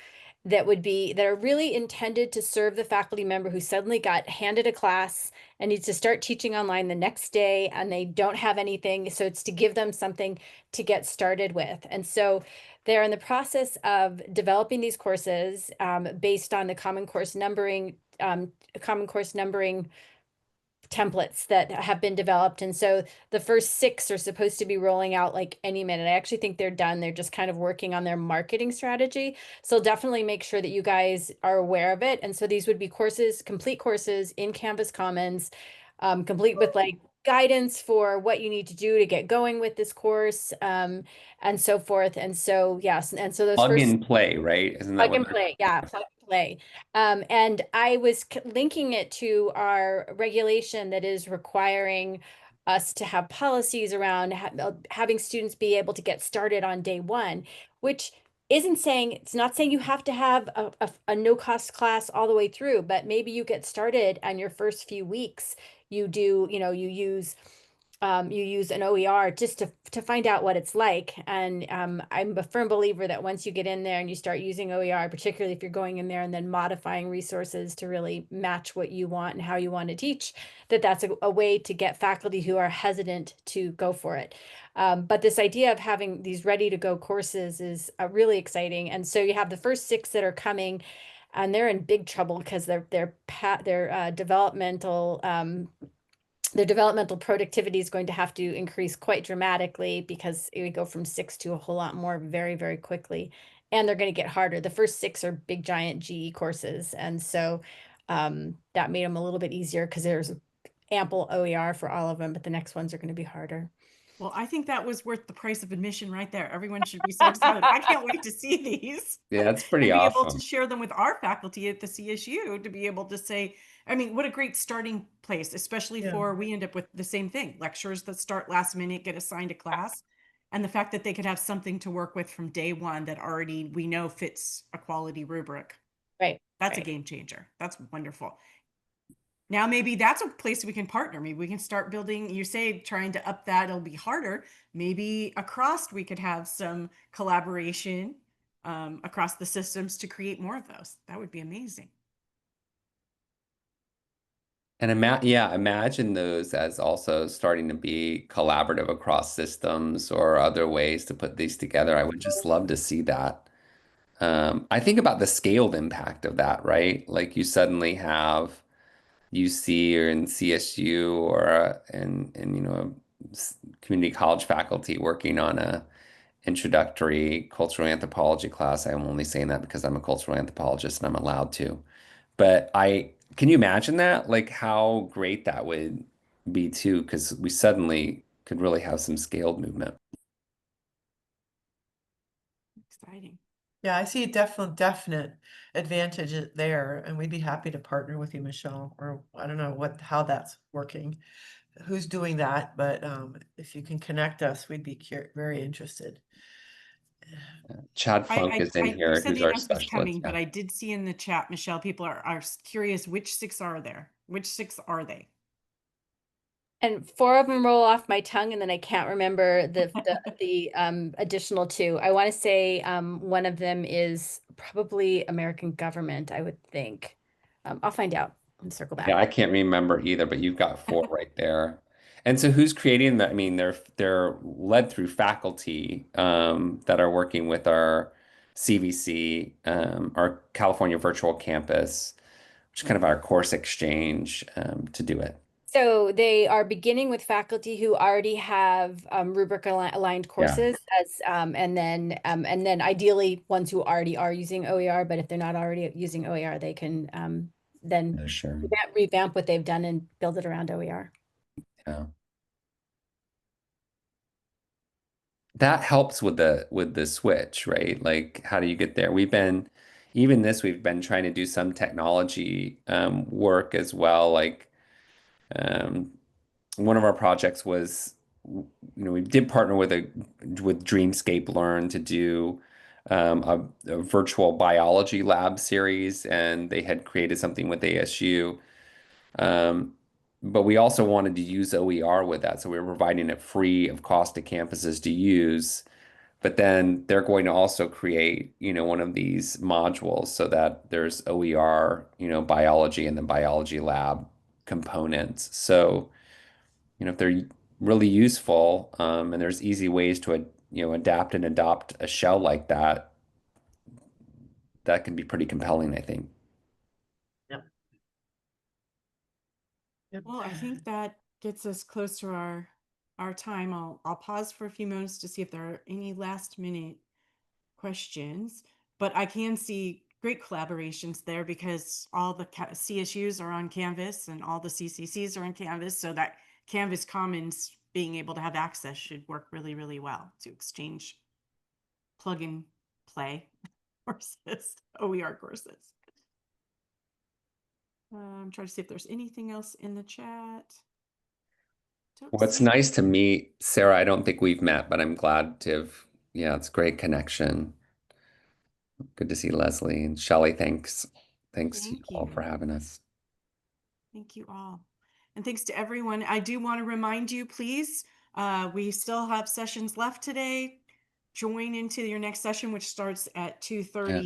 that are really intended to serve the faculty member who suddenly got handed a class and needs to start teaching online the next day and they don't have anything. So it's to give them something to get started with. And so they're in the process of developing these courses based on the common course numbering templates that have been developed. And so the first 6 are supposed to be rolling out like any minute. I actually think they're done. They're just kind of working on their marketing strategy. So definitely make sure that you guys are aware of it. And so these would be complete courses in Canvas Commons, complete with like guidance for what you need to do to get going with this course, and so forth. And so, yes. And so those Plug first and play, right? Isn't that plug and what play, yeah, plug and play. And I was linking it to our regulation that is requiring us to have policies around having students be able to get started on day one, which it's not saying you have to have a no-cost class all the way through, but maybe you get started and your first few weeks you do, you use an OER just to find out what it's like. And I'm a firm believer that once you get in there and you start using OER, particularly if you're going in there and then modifying resources to really match what you want and how you want to teach, that's a way to get faculty who are hesitant to go for it. But this idea of having these ready to go courses is really exciting. And so you have the first 6 that are coming, and they're in big trouble because their developmental productivity is going to have to increase quite dramatically because it would go from 6 to a whole lot more very, very quickly. And they're going to get harder. The first 6 are big, giant GE courses. And so that made them a little bit easier because there's ample OER for all of them, but the next ones are going to be harder. Well, I think that was worth the price of admission right there. Everyone should be so excited. I can't wait to see these. Yeah, it's pretty And be able to awesome. share them with our faculty at the CSU to be able to say, I mean, what a great starting place, especially Yeah. for, we end up with the same thing, lectures that start last minute, get assigned a class. And the fact that they could have something to work with from day one that already we know fits a quality rubric. Right. That's a right. game changer. That's wonderful. Now, maybe that's a place we can partner. Maybe we can start building, you say trying to up that, it'll be harder. Maybe across we could have some collaboration across the systems to create more of those. That would be amazing. And imagine those as also starting to be collaborative across systems or other ways to put these together. I would just love to see that. I think about the scaled impact of that, right? Like you suddenly have UC or in CSU or in community college faculty working on a introductory cultural anthropology class. I'm only saying that because I'm a cultural anthropologist and I'm allowed to. But can you imagine that? Like how great that would be too, because we suddenly could really have some scaled movement. Exciting. Yeah, I see a definite advantage there, and we'd be happy to partner with you, Michelle, or I don't know how that's working, who's doing that, but if you can connect us, we'd be very interested. Chad Funk is in You here, said who's the our announcement's specialist. coming, but I did see in the chat, Michelle, people are curious which 6 are there? Which 6 are they? And 4 of them roll off my tongue, and then I can't remember the additional 2. I want to say one of them is probably American government, I would think. I'll find out and circle Yeah, back. I can't remember either, but you've got 4 right there. And so who's creating that? I mean, they're led through faculty that are working with our CVC, our California Virtual Campus, which is kind of our course exchange to do it. So they are beginning with faculty who already have rubric aligned courses as and then ideally ones who already are using OER, but if they're not already using OER, they can then Yeah, sure. revamp what they've done and build it around OER. Yeah. That helps with the switch, right? Like how do you get there? We've been trying to do some technology work as well. Like um, one of our projects was, we did partner with Dreamscape Learn to do a virtual biology lab series, and they had created something with ASU. But we also wanted to use OER with that, so we were providing it free of cost to campuses to use. But then they're going to also create, one of these modules so that there's OER, biology and the biology lab components. So, if they're really useful, and there's easy ways to, adapt and adopt a shell like that, that can be pretty compelling, I think. Yep. Yep. Well, I think that gets us close to our time. I'll pause for a few moments to see if there are any last minute questions, but I can see great collaborations there because all the CSUs are on Canvas and all the CCCs are on Canvas, so that Canvas Commons being able to have access should work really, really well to exchange plug and play courses, OER courses. I'm trying to see if there's anything else in the chat. Well, it's nice to meet Sarah. I don't think we've met, but I'm glad to have, yeah, it's great connection. Good to see Leslie and Shelley. Thanks to you all for having us. Thank you all. And thanks to everyone. I do want to remind you, please, we still have sessions left today. Join into your next session, which starts at 2:30.